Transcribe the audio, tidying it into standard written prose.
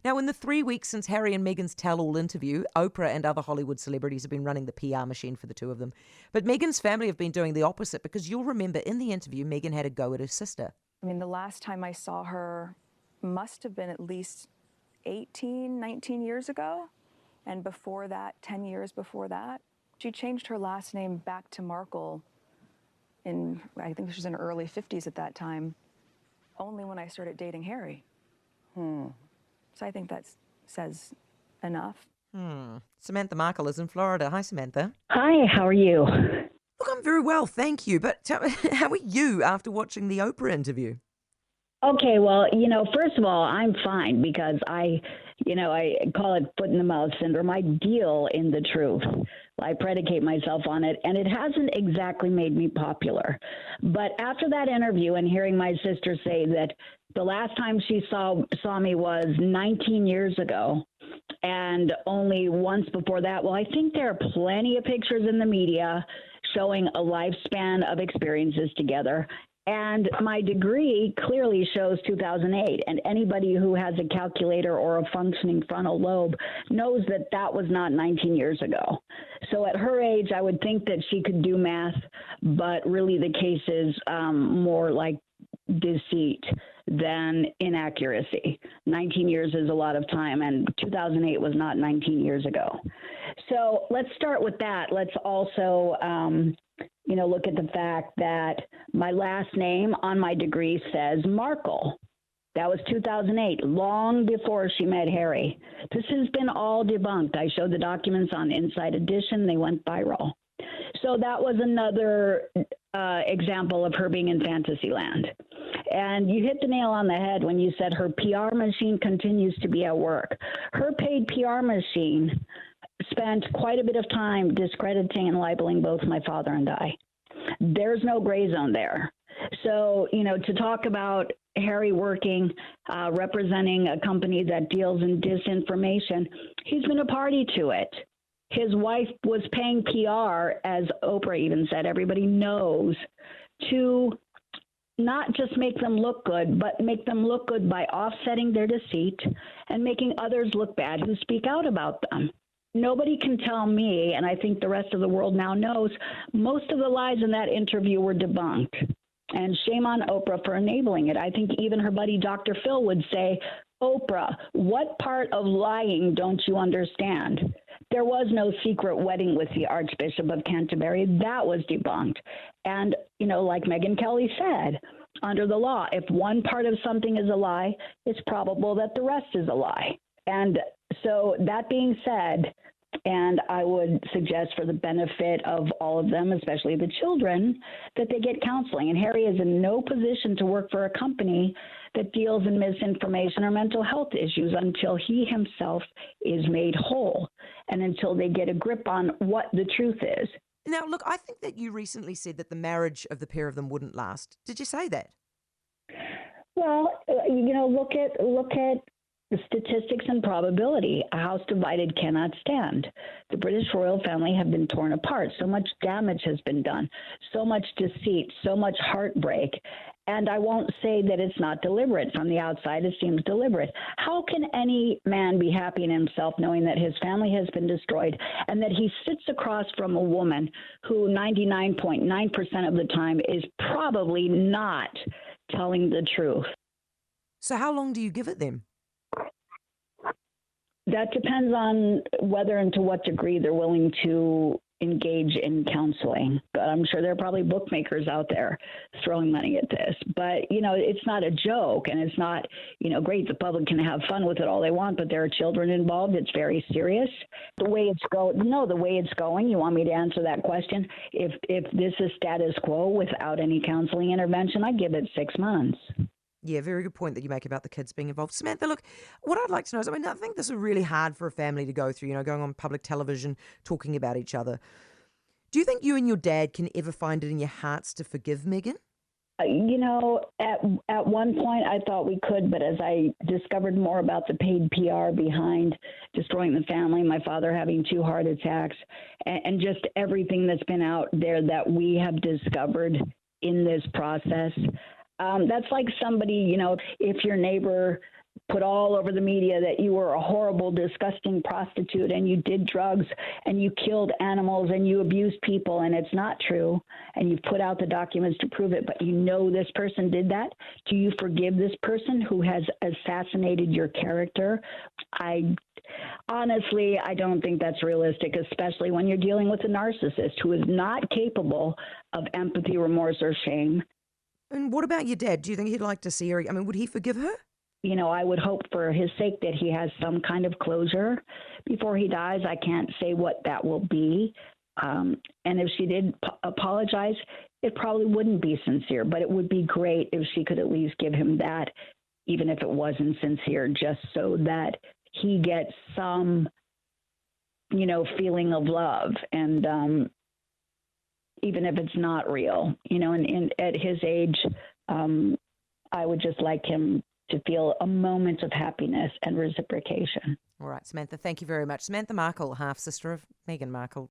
Now, in the 3 weeks since Harry and Meghan's tell-all interview, Oprah and other Hollywood celebrities have been running the PR machine for the two of them. But Meghan's family have been doing the opposite, because you'll remember in the interview, Meghan had a go at her sister. I mean, the last time I saw her must have been at least 18, 19 years ago. And before that, 10 years before that, she changed her last name back to Markle I think she was in her early 50s at that time, only when I started dating Harry. So I think that says enough. Samantha Markle is in Florida. Hi, Samantha. Hi, how are you? Look, I'm very well, thank you. But how are you after watching the Oprah interview? Okay, well, first of all, I'm fine because I call it foot in the mouth syndrome. I deal in the truth. I predicate myself on it, and it hasn't exactly made me popular. But after that interview and hearing my sister say that the last time she saw me was 19 years ago, and only once before that, well, I think there are plenty of pictures in the media showing a lifespan of experiences together. And my degree clearly shows 2008. And anybody who has a calculator or a functioning frontal lobe knows that that was not 19 years ago. So at her age, I would think that she could do math, but really the case is more like deceit than inaccuracy. 19 years is a lot of time, and 2008 was not 19 years ago. So let's start with that. Let's also look at the fact that my last name on my degree says Markle. That was 2008, long before she met Harry. This has been all debunked. I showed the documents on Inside Edition. They went viral. So that was another example of her being in fantasy land. And you hit the nail on the head when you said her PR machine continues to be at work. Her paid PR machine spent quite a bit of time discrediting and libeling both my father and I. There's no gray zone there. So, to talk about Harry working, representing a company that deals in disinformation, he's been a party to it. His wife was paying PR, as Oprah even said, everybody knows, to not just make them look good, but make them look good by offsetting their deceit and making others look bad who speak out about them. Nobody can tell me, and I think the rest of the world now knows, most of the lies in that interview were debunked. And shame on Oprah for enabling it. I think even her buddy Dr. Phil would say, Oprah, what part of lying don't you understand? There was no secret wedding with the Archbishop of Canterbury. That was debunked. And, like Megyn Kelly said, under the law, if one part of something is a lie, it's probable that the rest is a lie. And so that being said, and I would suggest for the benefit of all of them, especially the children, that they get counseling. And Harry is in no position to work for a company that deals in misinformation or mental health issues until he himself is made whole and until they get a grip on what the truth is. Now, look, I think that you recently said that the marriage of the pair of them wouldn't last. Did you say that? Well, look at the statistics and probability. A house divided cannot stand. The British royal family have been torn apart. So much damage has been done, so much deceit, so much heartbreak. And I won't say that it's not deliberate. From the outside, it seems deliberate. How can any man be happy in himself knowing that his family has been destroyed and that he sits across from a woman who 99.9% of the time is probably not telling the truth? So how long do you give it them? That depends on whether and to what degree they're willing to engage in counseling. But I'm sure there are probably bookmakers out there throwing money at this. But, it's not a joke, and it's not, great. The public can have fun with it all they want, but there are children involved. It's very serious. The way it's going, you want me to answer that question? If this is status quo without any counseling intervention, I give it 6 months. Yeah, very good point that you make about the kids being involved. Samantha, look, what I'd like to know is, I think this is really hard for a family to go through, going on public television, talking about each other. Do you think you and your dad can ever find it in your hearts to forgive Meghan? At one point I thought we could, but as I discovered more about the paid PR behind destroying the family, my father having 2 heart attacks, and just everything that's been out there that we have discovered in this process, that's like somebody, if your neighbor put all over the media that you were a horrible, disgusting prostitute and you did drugs and you killed animals and you abused people, and it's not true, and you've put out the documents to prove it, but you know this person did that, do you forgive this person who has assassinated your character? Honestly, I don't think that's realistic, especially when you're dealing with a narcissist who is not capable of empathy, remorse, or shame. And what about your dad? Do you think he'd like to see her? I mean, would he forgive her? You know, I would hope for his sake that he has some kind of closure before he dies. I can't say what that will be. And if she did apologize, it probably wouldn't be sincere, but it would be great if she could at least give him that, even if it wasn't sincere, just so that he gets some, you know, feeling of love. And even if it's not real, you know, and at his age, I would just like him to feel a moment of happiness and reciprocation. All right, Samantha, thank you very much. Samantha Markle, half-sister of Meghan Markle.